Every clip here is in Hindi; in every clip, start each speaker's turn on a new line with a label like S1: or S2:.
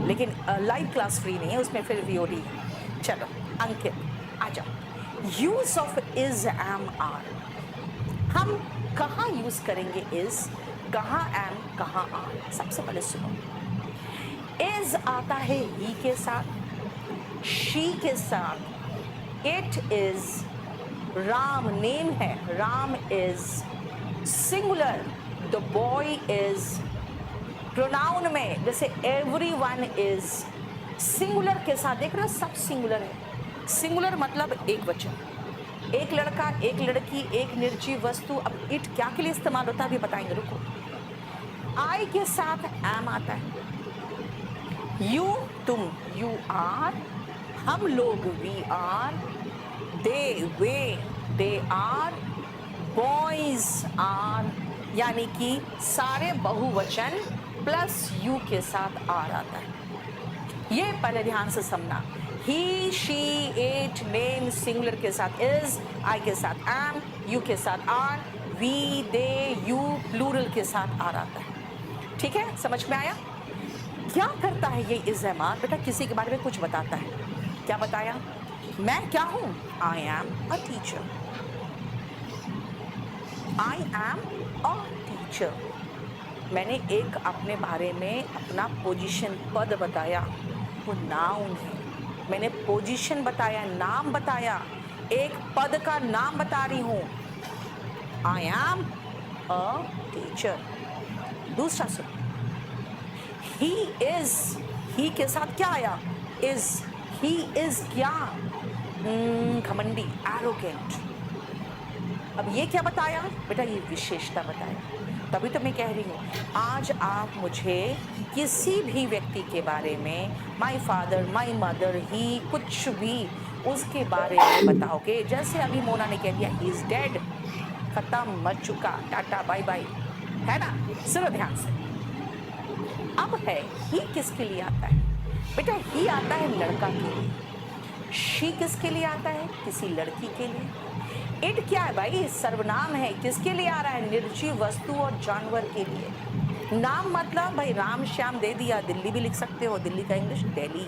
S1: लेकिन लाइव क्लास फ्री नहीं है, उसमें फिर VOD है। चलो अंकित आ जाओ। Use of is, am, are हम कहाँ यूज करेंगे इज, कहाँ एम, कहाँ आर। सबसे पहले सुनो, इज आता है ही के साथ, शी के साथ, इट इज, राम नेम है, Ram is singular, the boy is pronoun में जैसे एवरीवन इज, सिंगुलर के साथ देख रहे हो सब सिंगुलर है। सिंगुलर मतलब एक वचन, एक लड़का, एक लड़की, एक निर्जीव वस्तु। अब इट क्या के लिए इस्तेमाल होता है अभी बताएंगे, रुको। आई के साथ एम आता है, यू तुम, यू आर, हम लोग we are, they were they are, boys are, यानी कि सारे बहुवचन प्लस यू के साथ आर आता है। ये पहले ध्यान से समझना। ही, शी, इट, नेम सिंगुलर के साथ इज, आई के साथ एम, यू के साथ are, we, they, you plural के साथ आर आता है। ठीक है, समझ में आया? क्या करता है ये इज, एम, आर? बेटा किसी के बारे में कुछ बताता है। क्या बताया? मैं क्या हूं? I am a teacher. I am a teacher. मैंने एक अपने बारे में अपना पोजीशन, पद बताया, वो नाउन है। मैंने पोजीशन बताया, नाम बताया, एक पद का नाम बता रही हूं। I am a teacher. दूसरा सुन, ही इज, ही के साथ क्या आया? इज। ही इज क्या? घमंडी, एरोगेंट। अब ये क्या बताया बेटा? ये विशेषता बताया। तभी तो मैं कह रही हूँ, आज आप मुझे किसी भी व्यक्ति के बारे में, माई फादर, माई मदर, ही, कुछ भी उसके बारे में बताओगे। जैसे अभी मोना ने कह दिया ही इज डेड, खत्म, मर चुका, टाटा बाय बाय, है ना? सुनो ध्यान से। अब है ही किसके लिए आता है? बेटा ही आता है लड़का के लिए। शी किसके लिए आता है? किसी लड़की के लिए। इट क्या है भाई? सर्वनाम है। किसके लिए आ रहा है? निर्जीव वस्तु और जानवर के लिए। नाम मतलब भाई राम श्याम दे दिया, दिल्ली भी लिख सकते हो। दिल्ली का इंग्लिश दिल्ली।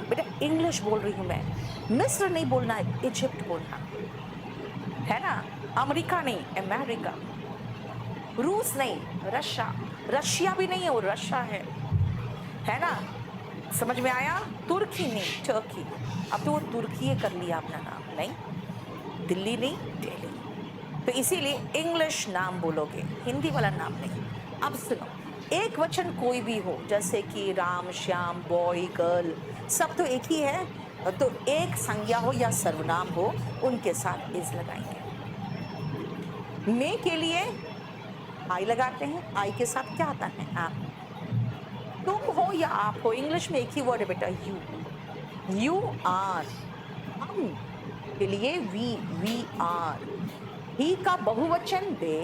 S1: बेटा इंग्लिश बोल रही हूं मैं, मिस्र नहीं बोलना है, इजिप्ट बोलना है ना। अमेरिका नहीं, अमेरिका। रूस नहीं, रशिया। रशिया भी नहीं है, वो रशिया है ना। समझ में आया? तुर्की नहीं, टर्की। अब तो वो तुर्की कर लिया अपना नाम, नहीं दिल्ली नहीं, दिल्ली। तो इसीलिए इंग्लिश नाम बोलोगे, हिंदी वाला नाम नहीं। अब सुनो, एक वचन कोई भी हो, जैसे कि राम, श्याम, बॉय, गर्ल, सब तो एक ही है। तो एक संज्ञा हो या सर्वनाम हो, उनके साथ इज लगाएंगे। मे के लिए आई लगाते हैं। आई के साथ क्या आता है? आप। तुम हो या आप हो, इंग्लिश में एक ही वर्ड है बेटा, यू। You are. हम के लिए वी आर। ही का बहुवचन दे।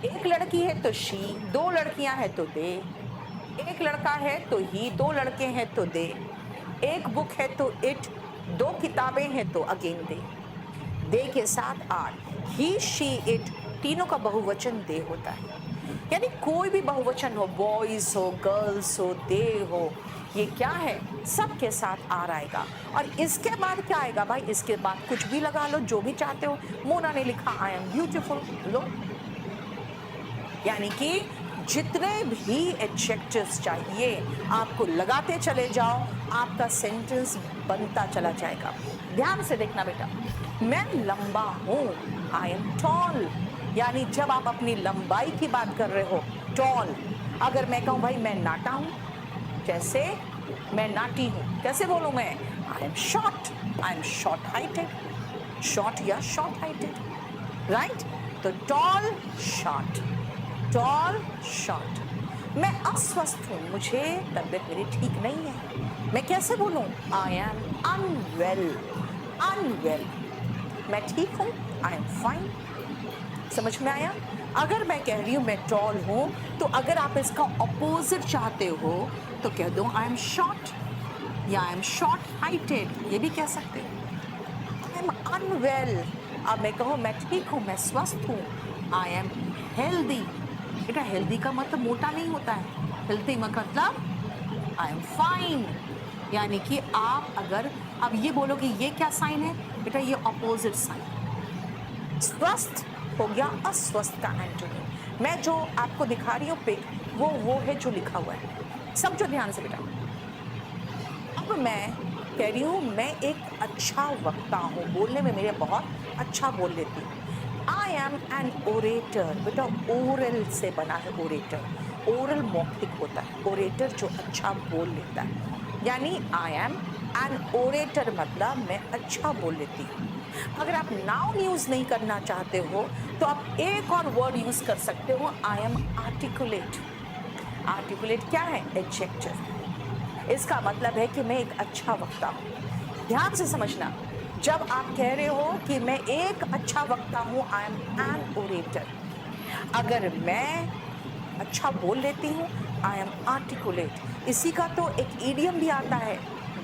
S1: एक लड़की है तो शी, दो लड़कियां हैं तो दे। एक लड़का है तो ही, दो लड़के हैं तो दे। एक बुक है तो इट, दो किताबें हैं तो अगेन दे। दे के साथ आर। ही, शी, इट तीनों का बहुवचन दे होता है। यानी कोई भी बहुवचन हो, बॉयज हो, गर्ल्स हो, दे हो, ये क्या है? सबके साथ आर आएगा। और इसके बाद क्या आएगा भाई? इसके बाद कुछ भी लगा लो, जो भी चाहते हो। मोना ने लिखा आई एम ब्यूटीफुल, लो। यानी कि जितने भी एडजेक्टिव्स चाहिए आपको लगाते चले जाओ, आपका सेंटेंस बनता चला जाएगा। ध्यान से देखना बेटा, मैं लंबा हूं, आई एम टॉल। यानी जब आप अपनी लंबाई की बात कर रहे हो, टॉल। अगर मैं कहूं भाई मैं नाटा हूं, जैसे मैं नाटी हूं, कैसे बोलूं मैं? I am short, I am short heighted. Short या शॉर्ट हाइटेड, राइट? तो टॉल, शॉर्ट, टॉल, शॉर्ट। मैं अस्वस्थ हूं, मुझे तबीयत मेरी ठीक नहीं है, मैं कैसे बोलूं? I am unwell, unwell. मैं ठीक हूं, आई एम फाइन। समझ में आया? अगर मैं कह रही हूं मैं टॉल हूं, तो अगर आप इसका ऑपोजिट चाहते हो तो कह दो आई एम शॉर्ट या आई एम शॉर्ट हाइटेड, ये भी कह सकते हो। आई एम अनवेल, अब मैं कहूं मैं ठीक हूं, मैं स्वस्थ हूं, आई एम हेल्दी। बेटा हेल्दी का मतलब मोटा नहीं होता है, हेल्दी मतलब आई एम फाइन। साइन, यानी कि आप अगर अब ये बोलोगे ये क्या साइन है बेटा, ये ऑपोजिट साइन। स्वस्थ हो गया अस्वस्थ का एंटोनिम। मैं जो आपको दिखा रही हूँ पिक, वो है जो लिखा हुआ है, समझो ध्यान से बेटा। अब मैं कह रही हूँ मैं एक अच्छा वक्ता हूँ, बोलने में मेरे बहुत अच्छा बोल लेती हूँ। आई एम एन ओरेटर, बेटा ओरल से बना है ओरेटर, ओरल मौखिक होता है, ओरेटर जो अच्छा बोल लेता है, यानी आई एम एन ओरेटर मतलब मैं अच्छा बोल लेती हूँ। अगर आप नाउन यूज नहीं करना चाहते हो तो आप एक और वर्ड यूज कर सकते हो, आई एम आर्टिकुलेट। आर्टिकुलेट क्या है? एडजेक्टिव। इसका मतलब है कि मैं एक अच्छा वक्ता हूँ। ध्यान से समझना, जब आप कह रहे हो कि मैं एक अच्छा वक्ता हूँ, आई एम एन ओरेटर, अगर मैं अच्छा बोल लेती हूँ, आई एम आर्टिकुलेट। इसी का तो एक इडियम भी आता है,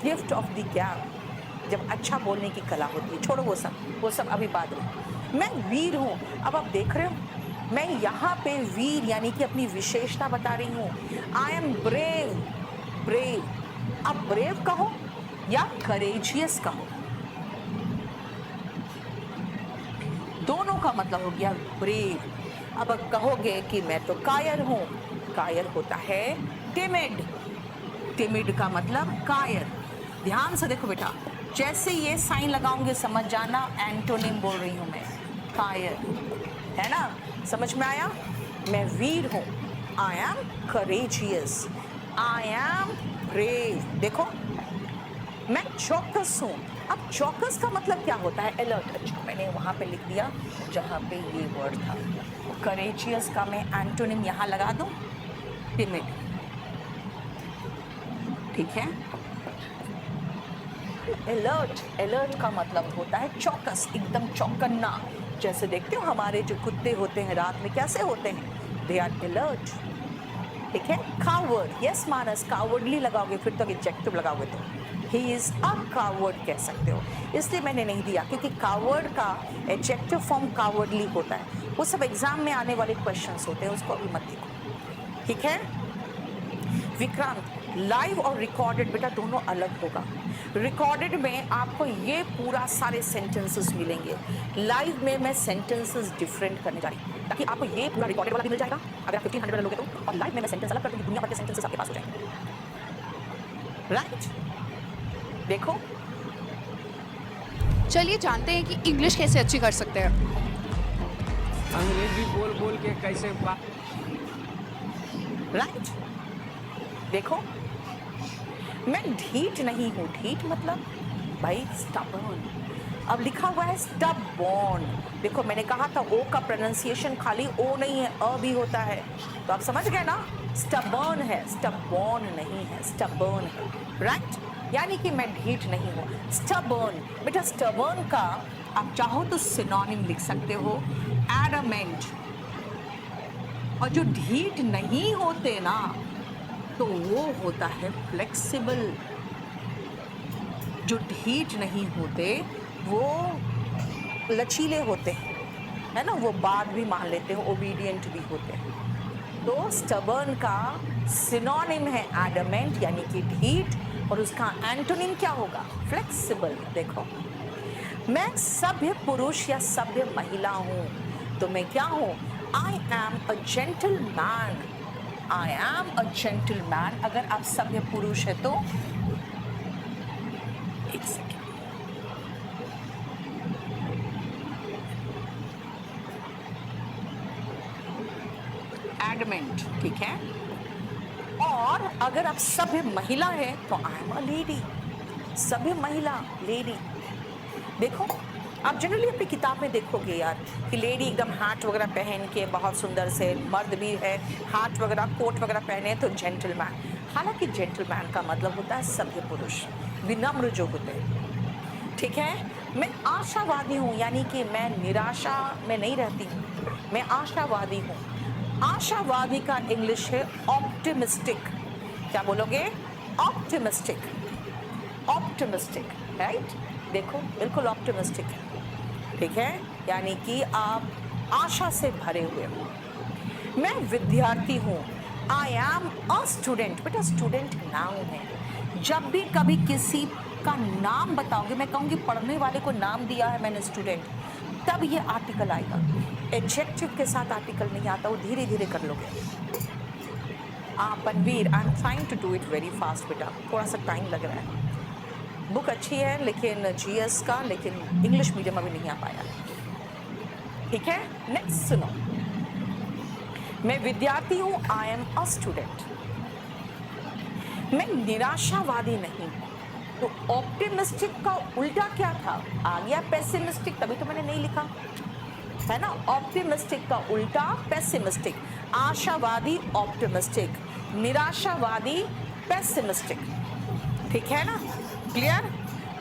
S1: गिफ्ट ऑफ द गैब, जब अच्छा बोलने की कला होती है। छोड़ो वो सब अभी बाद में। मैं वीर हूँ, अब आप देख रहे हो मैं यहाँ पे वीर यानी कि अपनी विशेषता बता रही हूँ। I am brave, brave. अब ब्रेव कहो या करेजियस कहो, दोनों का मतलब हो गया ब्रेव। अब कहोगे कि मैं तो कायर हूं, कायर होता है टिमिड, टिमिड का मतलब कायर। ध्यान से देखो बेटा, जैसे ये साइन लगाऊंगे समझ जाना एंटोनिम बोल रही हूं मैं, कायर, है ना? समझ में आया? मैं वीर हूं, I am courageous, I am brave. देखो मैं चौकस हूं। अब चौकस का मतलब क्या होता है? अलर्ट। अच्छा मैंने वहां पे लिख दिया जहां पे ये वर्ड था। करेजियस का मैं एंटोनिम यहां लगा दूं, टिमिड, ठीक है? अलर्ट, अलर्ट का मतलब होता है चौकस, एकदम चौकन्ना। जैसे देखते हो हमारे जो कुत्ते होते हैं रात में कैसे होते हैं, दे आर अलर्ट, ठीक है? कावर्ड, यस मानस, कावर्डली लगाओगे फिर तो एडजेक्टिव लगाओगे तो ही इज अ कावर्ड कह सकते हो, इसलिए मैंने नहीं दिया क्योंकि कावर्ड का एडजेक्टिव फॉर्म कावर्डली होता है। वो सब एग्जाम में आने वाले क्वेश्चंस होते हैं, उसको अभी मत देखो, ठीक है? विक्रांत, लाइव और रिकॉर्डेड बेटा दोनों अलग होगा। रिकॉर्डेड में आपको ये पूरा सारे सेंटेंसेस मिलेंगे, लाइव में मैं सेंटेंसेस डिफरेंट करने जा रही हूँ ताकि आपको ये पूरा रिकॉर्डेड वाला भी मिल जाएगा अगर आप 1500 वाला लोगे तो, और लाइव में मैं सेंटेंस अलग कर दूंगी, दुनिया भर के सेंटेंसेस आपके पास हो जाएंगे, राइट? देखो
S2: चलिए जानते हैं कि इंग्लिश कैसे अच्छी कर सकते हैं।
S3: अंग्रेजी बोल बोल के कैसे बात,
S1: राइट? देखो मैं ढीठ नहीं हूं, ढीठ मतलब भाई स्टबर्न। अब लिखा हुआ है स्टबॉर्न, देखो मैंने कहा था ओ का प्रोनाउंसिएशन खाली ओ नहीं है, अ भी होता है, तो आप समझ गए ना? स्टबर्न है, स्टबॉर्न नहीं है, स्टबर्न है, राइट? यानी कि मैं ढीठ नहीं हूं, स्टबर्न। बेटा स्टबर्न का आप चाहो तो सिनोनिम लिख सकते हो, एडमेंट। और जो ढीठ नहीं होते ना तो वो होता है फ्लेक्सिबल। जो ढीठ नहीं होते वो लचीले होते हैं, है ना? वो बात भी मान लेते हैं, ओबीडियंट भी होते हैं। तो स्टबर्न का सिनोनिम है एडमेंट यानी कि ढीठ, और उसका एंटोनिम क्या होगा? फ्लेक्सिबल। देखो मैं सभ्य पुरुष या सभ्य महिला हूं, तो मैं क्या हूं? I am a gentleman, I am a gentleman. अगर आप सभ्य पुरुष है तो एक सेकेंड, एडमेंट, ठीक है? और अगर आप सभ्य महिला है तो आई एम अ लेडी, सभ्य महिला, लेडी। देखो आप जनरली अपनी किताब में देखोगे यार कि लेडी एकदम हैट वगैरह पहन के बहुत सुंदर से, मर्द भी है हैट वगैरह कोट वगैरह पहने तो जेंटलमैन। हालांकि जेंटलमैन का मतलब होता है सभ्य पुरुष, विनम्र जो होते हैं, ठीक है? मैं आशावादी हूँ यानी कि मैं निराशा में नहीं रहती हूँ, मैं आशावादी हूँ। आशावादी का इंग्लिश है ऑप्टिमिस्टिक। क्या बोलोगे? Optimistic, optimistic, right? देखो बिल्कुल ऑप्टिमिस्टिक है, ठीक है? यानी कि आप आशा से भरे हुए हो। मैं विद्यार्थी हूँ, आई एम अ स्टूडेंट। बेटा स्टूडेंट नाउन है, जब भी कभी किसी का नाम बताओगे, मैं कहूँगी पढ़ने वाले को नाम दिया है मैंने स्टूडेंट, तब ये आर्टिकल आएगा। एडजेक्टिव के साथ आर्टिकल नहीं आता, वो धीरे धीरे कर लोगे। Panveer, I am trying to do it very fast बेटा, थोड़ा सा टाइम लग रहा है। बुक अच्छी है लेकिन जीएस का, लेकिन इंग्लिश मीडियम अभी नहीं आ पाया। ठीक है, नेक्स्ट सुनो। मैं विद्यार्थी हूँ, आई एम अ स्टूडेंट। मैं निराशावादी नहीं हूँ। तो ऑप्टिमिस्टिक का उल्टा क्या था? आ गया पेसिमिस्टिक, तभी तो मैंने नहीं लिखा है ना। ऑप्टिमिस्टिक का उल्टा पेसिमिस्टिक, आशावादी ऑप्टिमिस्टिक, निराशावादी पेसिमिस्टिक। ठीक है ना, क्लियर?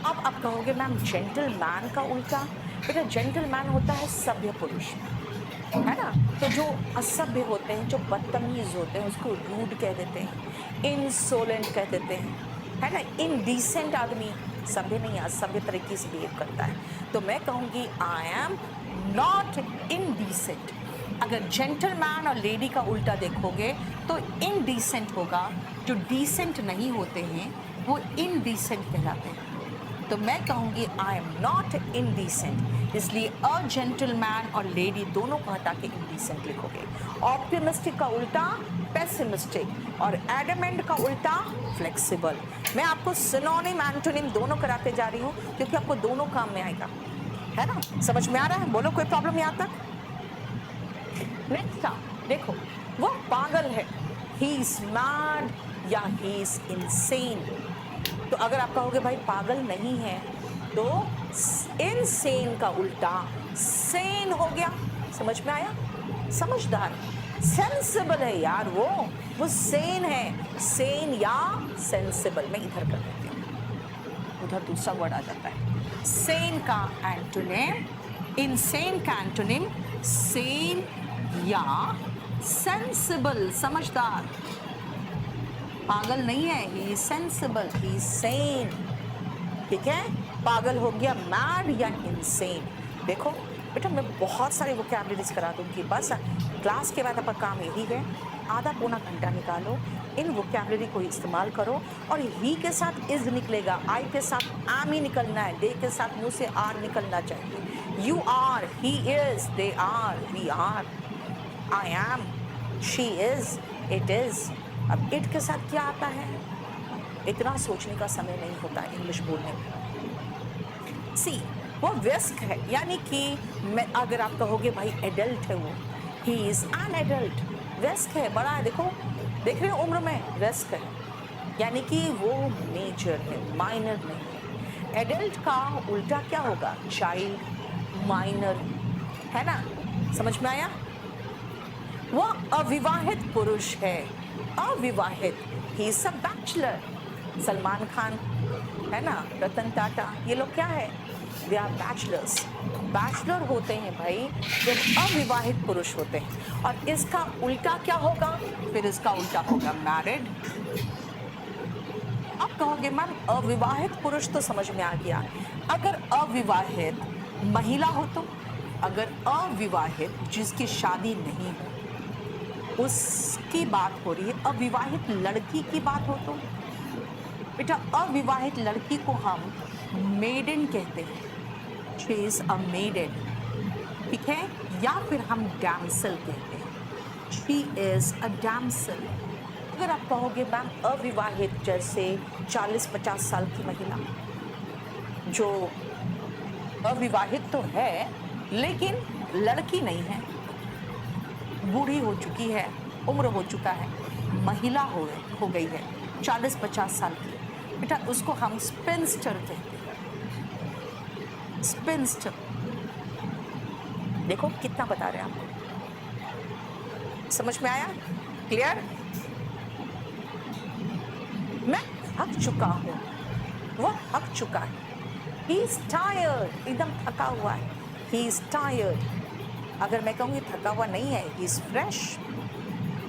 S1: अब आप कहोगे मैम जेंटलमैन का उल्टा? बेटा जेंटलमैन होता है सभ्य पुरुष, है ना। तो जो असभ्य होते हैं, जो बदतमीज होते हैं, उसको रूड कह देते हैं, इनसोलेंट कह देते हैं, है ना। इनडिसेंट आदमी सभ्य नहीं, असभ्य तरीके से बिहेव करता है। तो मैं कहूँगी आई एम नॉट इनडिसेंट। अगर जेंटलमैन और लेडी का उल्टा देखोगे तो इनडिसेंट होगा। जो डिसेंट नहीं होते हैं वो इनडिसेंट कहलाते हैं। तो मैं कहूँगी आई एम नॉट इनडिसेंट, इसलिए अ जेंटलमैन और लेडी दोनों को हटा के इनडिसेंट लिखोगे। ऑप्टिमिस्टिक का उल्टा पेसिमिस्टिक और एडमेंट का उल्टा फ्लेक्सिबल। मैं आपको सिनोनिम एंटोनिम दोनों कराते जा रही हूँ क्योंकि आपको दोनों काम में आएगा, है ना। समझ में आ रहा है? बोलो, कोई प्रॉब्लम यहाँ तक? नेक्स्ट देखो, वो पागल है, ही इज मैड या ही इज इनसेन। तो अगर आप कहोगे भाई पागल नहीं है, तो इनसेन का उल्टा सेन हो गया। समझ में आया? समझदार, सेंसिबल है यार, वो सेन है। सेन या सेंसिबल, मैं इधर कर देती हूँ, उधर दूसरा वर्ड आ जाता है। सेन का एंटोनिम, इनसेन का एंटोनिम सेन या सेंसिबल, समझदार। पागल नहीं है, he is sensible, he is Sen. ठीक है, पागल हो गया मैड या इनसेन। देखो बेटा, मैं बहुत सारे वोकैबुलरीज करा दूंगी, बस क्लास के बाद आपका काम यही है, आधा पौना घंटा निकालो, इन वोकैबुलरी को इस्तेमाल करो। और ही के साथ इज निकलेगा, आई के साथ एम ही निकलना है, दे के साथ मुंह से आर निकलना चाहिए। You are, he is, they are, we are, I am, she is, it is. अब इट के साथ क्या आता है, इतना सोचने का समय नहीं होता इंग्लिश बोलने में। सी, वो व्यस्क है, यानी कि मैं अगर आप कहोगे भाई एडल्ट है वो, ही इज एन एडल्ट। व्यस्क है, बड़ा है, देखो देख रहे हो उम्र में, व्यस्क है, यानी कि वो मेजर है, माइनर नहीं है। एडल्ट का उल्टा क्या होगा? चाइल्ड, माइनर, है ना। समझ में आया? वो अविवाहित पुरुष है, अविवाहित, he is a bachelor. Salman Khan, है ना, रतन टाटा, ये लोग क्या है? They are bachelors. बैचलर होते हैं भाई जब अविवाहित पुरुष होते हैं। और इसका उल्टा क्या होगा? फिर इसका उल्टा होगा मैरिड। अब कहोगे मैम अविवाहित पुरुष तो समझ में आ गया, अगर अविवाहित महिला हो तो? अगर अविवाहित जिसकी शादी नहीं हो उसकी बात हो रही है, अविवाहित लड़की की बात हो तो? बेटा अविवाहित लड़की को हम मेडन कहते हैं, शी इज अ मेडन। ठीक है, या फिर हम डैमसल कहते हैं, शी इज अ डैमसल। अगर आप कहोगे मैम अविवाहित जैसे 40-50 साल की महिला, जो अविवाहित तो है लेकिन लड़की नहीं है, बूढ़ी हो चुकी है, उम्र हो चुका है, महिला हो गई है 40-50 साल की, बेटा उसको हम स्पिंस्टर कहते हैं, स्पिंस्टर। देखो कितना बता रहे हैं आपको, समझ में आया? क्लियर? मैं थक चुका हूँ, वो थक चुका है। ही इज टायर्ड, एकदम थका हुआ है, ही इज टायर्ड। अगर मैं कहूँगी थका हुआ नहीं है, he is fresh,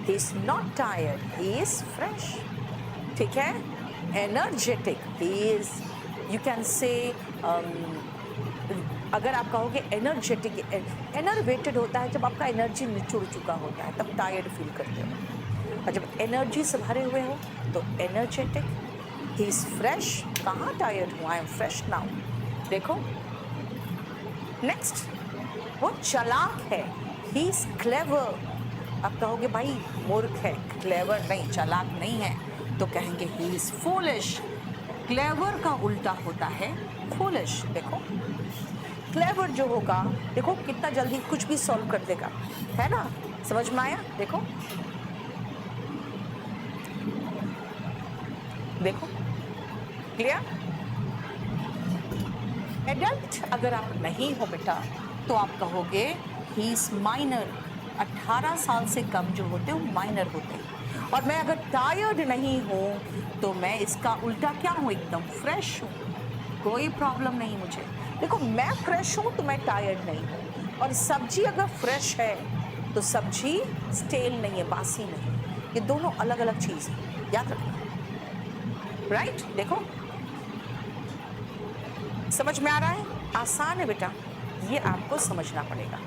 S1: he is not tired, he is fresh. ठीक है, energetic, he is, you can say, अगर आप कहोगे एनर्जेटिक, एनर्वेटेड होता है जब आपका एनर्जी निचुड़ चुका होता है, तब टायर्ड फील करते हो। और जब एनर्जी से भरे हुए हो तो एनर्जेटिक, ही इज फ्रेश, कहाँ टायर्ड हूँ, आई एम फ्रेश नाउ। देखो नेक्स्ट, वो चालाक है, ही इज क्लेवर। अब कहोगे भाई मूर्ख है, क्लेवर नहीं, चालाक नहीं है, तो कहेंगे ही इज फूलिश। क्लेवर का उल्टा होता है फूलिश। देखो क्लेवर जो होगा, देखो कितना जल्दी कुछ भी सॉल्व कर देगा, है ना, समझ में आया। देखो देखो क्लियर। एडल्ट अगर आप नहीं हो बेटा तो आप कहोगे ही इज माइनर। 18 साल से कम जो होते हैं वो माइनर होते हैं। और मैं अगर टायर्ड नहीं हूँ तो मैं इसका उल्टा क्या हूँ, एकदम फ्रेश हूँ, कोई प्रॉब्लम नहीं मुझे। देखो मैं फ्रेश हूँ तो मैं टायर्ड नहीं हूँ। और सब्जी अगर फ्रेश है तो सब्जी स्टेल नहीं है, बासी नहीं, ये दोनों अलग अलग चीज़ है, याद रखना। राइट देखो समझ में आ रहा है, आसान है बेटा, ये आपको समझना पड़ेगा।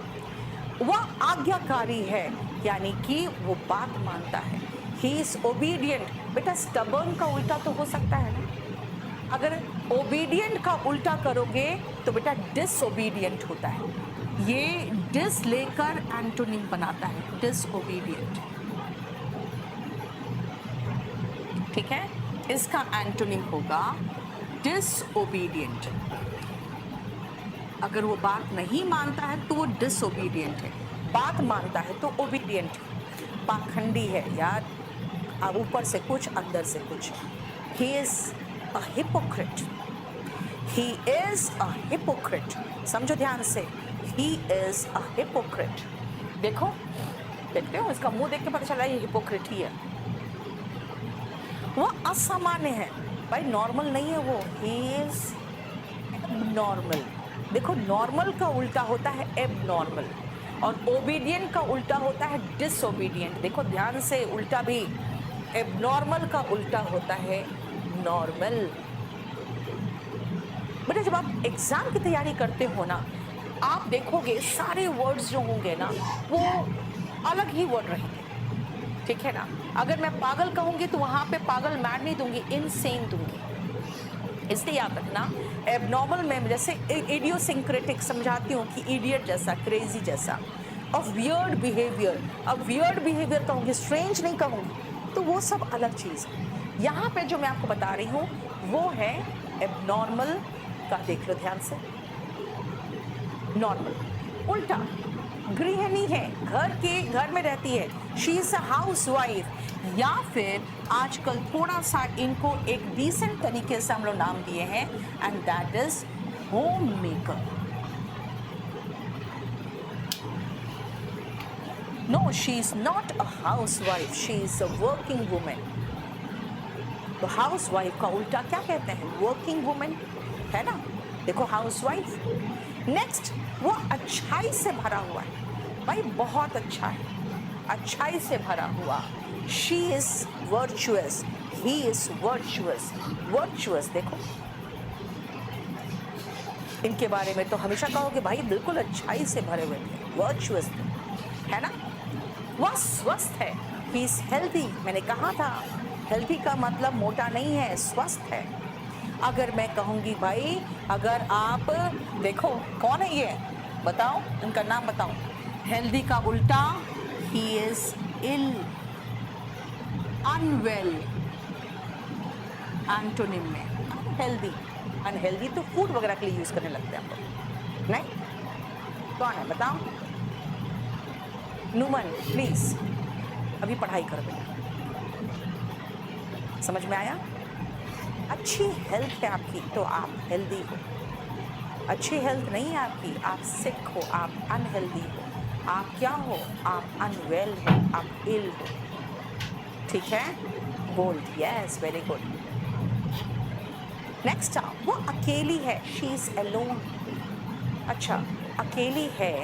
S1: वह आज्ञाकारी है, यानी कि वो बात मानता है। He is obedient. बेटा स्टबर्न का उल्टा तो हो सकता है ना, अगर ओबीडियंट का उल्टा करोगे तो बेटा डिसओबीडियंट होता है। ये डिस लेकर एंटोनिम बनाता है, डिसओबीडियंट, ठीक है। इसका एंटोनिम होगा डिसओबीडियंट। अगर वो बात नहीं मानता है तो वो डिसओबीडियंट है, बात मानता है तो ओबीडियंट है। पाखंडी है यार, अब ऊपर से कुछ अंदर से कुछ। He is a hypocrite, he is a hypocrite, समझो ध्यान से, ही इज अ हिपोक्रेट। देखो देखते हो, इसका मुंह देख के पता चला ये हिपोक्रेट ही है। वो असामान्य है, भाई नॉर्मल नहीं है वो, ही इज नॉर्मल। देखो नॉर्मल का उल्टा होता है एबनॉर्मल, और ओबीडियंट का उल्टा होता है डिसओबीडियंट। देखो ध्यान से, उल्टा भी, एबनॉर्मल का उल्टा होता है नॉर्मल। बेटा जब आप एग्जाम की तैयारी करते हो ना, आप देखोगे सारे वर्ड्स जो होंगे ना वो अलग ही वर्ड रहेंगे, ठीक है ना। अगर मैं पागल कहूंगी तो वहां पे पागल मैड नहीं दूंगी, इनसेन दूंगी। इसलिए याद रखना, एबनॉर्मल में जैसे इडियोसिंक्रेटिक समझाती हूँ कि इडियट जैसा, क्रेजी जैसा। और वियर्ड बिहेवियर, अब वियर्ड बिहेवियर कहूँगी, स्ट्रेंज नहीं कहूँगी, तो वो सब अलग चीज़ है। यहाँ पे जो मैं आपको बता रही हूँ वो है एबनॉर्मल का, देख लो ध्यान से। नॉर्मल उल्टा, गृहिणी है, घर में रहती है, she is a house wife, या फिर आजकल थोड़ा सा इनको एक डिसेंट तरीके से हम लोग नाम दिए हैं, and that is home maker. No, she is not a house wife, she is a working women. तो हाउस वाइफ का उल्टा क्या कहते हैं, वर्किंग वुमेन, है ना। देखो हाउस वाइफ। नेक्स्ट, वो अच्छाई से भरा हुआ है, भाई बहुत अच्छा है, अच्छाई से भरा हुआ। She is virtuous, he is virtuous. Virtuous देखो, इनके बारे में तो हमेशा कहोगे भाई बिल्कुल अच्छाई से भरे हुए थे, वर्चुअस थे, है ना। वह स्वस्थ है, ही इज हेल्दी। मैंने कहा था हेल्दी का मतलब मोटा नहीं है, स्वस्थ है। अगर मैं कहूँगी भाई, अगर आप देखो कौन है ये, बताओ इनका नाम बताओ। हेल्दी का उल्टा he is ill, unwell. Antonym में अनहेल्दी, अनहेल्दी तो फूड वगैरह के लिए यूज करने लगते हैं हम लोग, नहीं। कौन है बताओ, नुमन प्लीज, अभी पढ़ाई कर बेटा, समझ में आया। अच्छी हेल्थ है आपकी तो आप हेल्दी हो, अच्छी हेल्थ नहीं है आपकी, आप सिक हो, आप अनहेल्दी हो, आप क्या हो, आप अनवेल हो, आप इल हो, ठीक है। Bold, yes very good. Next, वो अकेली है, शी इज अलोन। अच्छा अकेली है,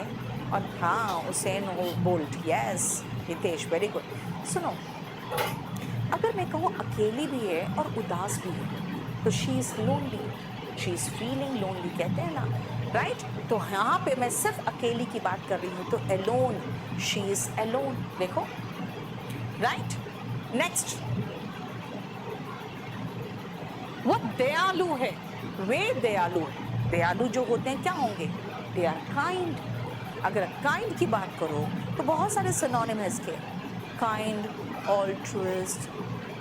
S1: और हाँ हुसैन हो, bold, yes Hitesh very good. सुनो, अगर मैं कहूँ अकेली भी है और उदास भी है तो she is lonely, she is feeling lonely कहते हैं ना, राइट। तो यहाँ पे मैं सिर्फ अकेली की बात कर रही हूँ, तो एलोन, शी इज एलोन, देखो, राइट। नेक्स्ट, वो दयालु है, वे दयालु है। दयालु जो होते हैं क्या होंगे? They are kind. अगर काइंड की बात करो तो बहुत सारे सिनोनिम है इसके। Kind, altruist,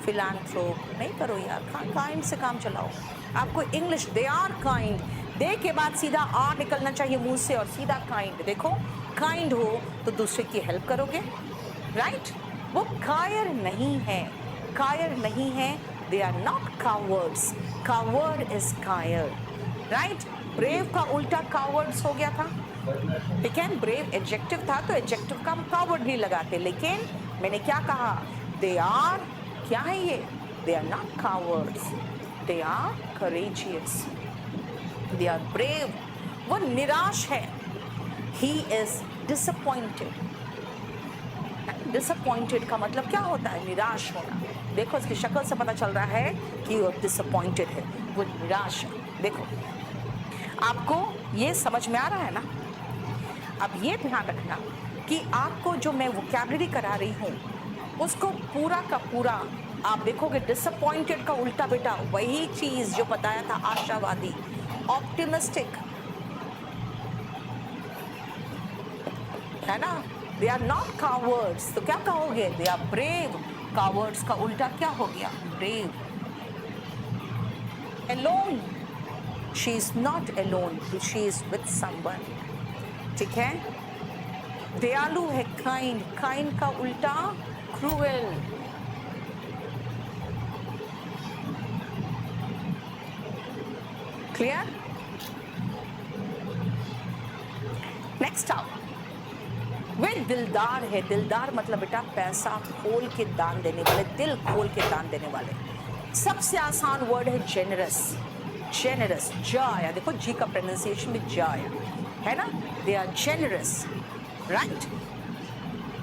S1: philanthrope. नहीं करो यार, काइंड से काम चलाओ। आपको English they are kind, they के बाद सीधा आर निकलना चाहिए मुंह से और सीधा काइंड। देखो, काइंड हो तो दूसरे की हेल्प करोगे, राइट? वो कायर नहीं है, कायर नहीं है। They are not cowards, coward is कायर, राइट? ब्रेव का उल्टा कावर्ड्स हो गया था, ठीक है? ब्रेव एडजेक्टिव था तो एडजेक्टिव का हम कावर्ड नहीं लगाते, लेकिन मैंने क्या कहा? दे आर, क्या है ये? They are not cowards, they are courageous, they are brave. वो निराश है, ही इज डिसअपॉइंटेड। डिसअपॉइंटेड का मतलब क्या होता है? निराश होना। देखो, इसकी शक्ल से पता चल रहा है कि वो डिसअपॉइंटेड है, वो निराश है। देखो, आपको ये समझ में आ रहा है ना? अब ये ध्यान रखना कि आपको जो मैं वोकैबुलरी करा रही हूँ उसको पूरा का पूरा आप देखोगे। डिसअपॉइंटेड का उल्टा बेटा वही चीज जो बताया था, आशावादी, ऑप्टिमिस्टिक, है ना? दे आर नॉट कावर्ड्स, तो क्या कहोगे? दे आर ब्रेव। कावर्ड्स का उल्टा क्या हो गया? Brave. Alone, she is not alone, she is with someone, ठीक है? दयालु है काइंड, काइंड का उल्टा क्रूएल। क्लियर? नेक्स्ट आओ, वे दिलदार है। दिलदार मतलब बेटा पैसा खोल के दान देने वाले, दिल खोल के दान देने वाले। सबसे आसान वर्ड है जेनरस, जेनरस, जा आया। देखो जी का प्रोनाउंसिएशन में जा आया, है ना? They are generous, right?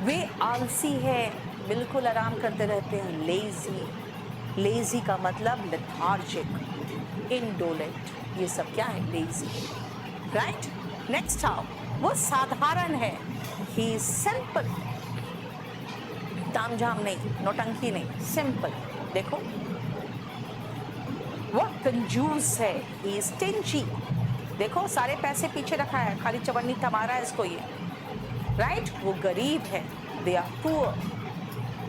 S1: वे आलसी है, बिल्कुल आराम करते रहते हैं। लेजी, लेजी का मतलब लेथार्जिक, इनडोलेंट, ये सब क्या है? Lazy, right? नेक्स्ट आओ, वो साधारण है, ही इज सिंपल, तामझाम नहीं, नौटंकी नहीं, सिंपल। देखो, वो कंजूस है, ही इज स्टिंजी। देखो, सारे पैसे पीछे रखा है, खाली चवन्नी थमा रहा है इसको ये, राइट? वो गरीब है, दे आर पुअर।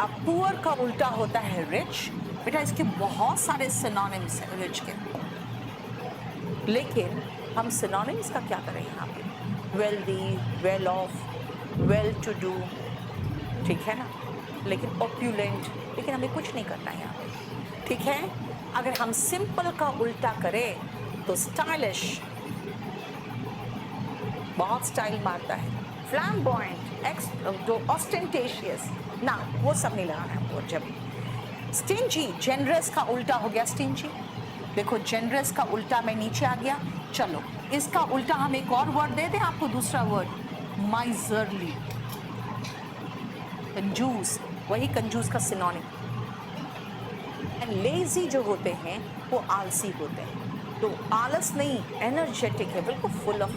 S1: अब पुअर का उल्टा होता है रिच। बेटा इसके बहुत सारे सिनोनिम्स हैं रिच के, लेकिन हम सिनोनिम्स का क्या करें यहाँ पे? Wealthy, well off, well to do, ठीक है ना? लेकिन ऑप्यूलेंट, लेकिन हमें कुछ नहीं करना है यहाँ पे, ठीक है? अगर हम सिंपल का उल्टा करें तो स्टाइलिश, बहुत स्टाइल मारता है। फ्लैम्बॉयंट, जो ऑस्टेंटेशियस ना, वो सब नहीं लगाना है हमको। जब स्टिंजी, जेनरस का उल्टा हो गया स्टिंजी। देखो, जेनरस का उल्टा में नीचे आ गया। चलो, इसका उल्टा हम एक और वर्ड दे दें आपको, दूसरा वर्ड, माइजरली, कंजूस, वही कंजूस का सिनोनिम। लेजी जो होते हैं वो आलसी होते हैं, तो आलस नहीं, एनर्जेटिक है, बिल्कुल फुल ऑफ